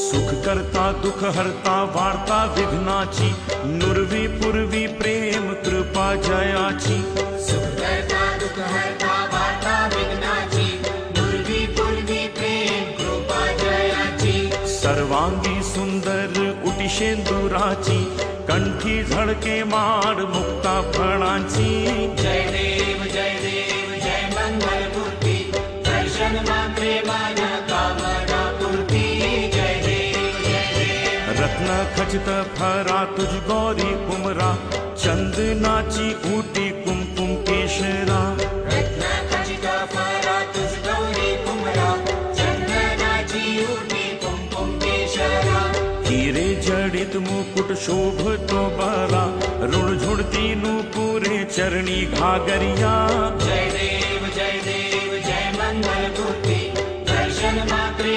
सुख करता दुख हरता वार्ता विघ्नाची नुरवी पूर्वी प्रेम कृपा जयाची सुख करता दुख हरता वार्ता विघ्नाची नुरवी पूर्वी प्रेम कृपा जयाची सर्वांगी सुंदर उटी शेंदुराची कंठी झळके माड मुक्ता फळांची जय देव जय मंगल मूर्ती दर्शन मात्रे मान कामना पूर्ती जय देव रत्न खचित फरा तुझ गौरी कुमरा चंदनाची उटी कुमकुम केशरा रत्न खचित फरा तुझ गौरी कुमरा चंदनाची उटी कुमकुम केशरा हिरे जडित मुकुट शोभतो बरा रुणझुणती नूपुरे चरणी घागरिया जय देव जय मंगल मूर्ती दर्शन मात्रे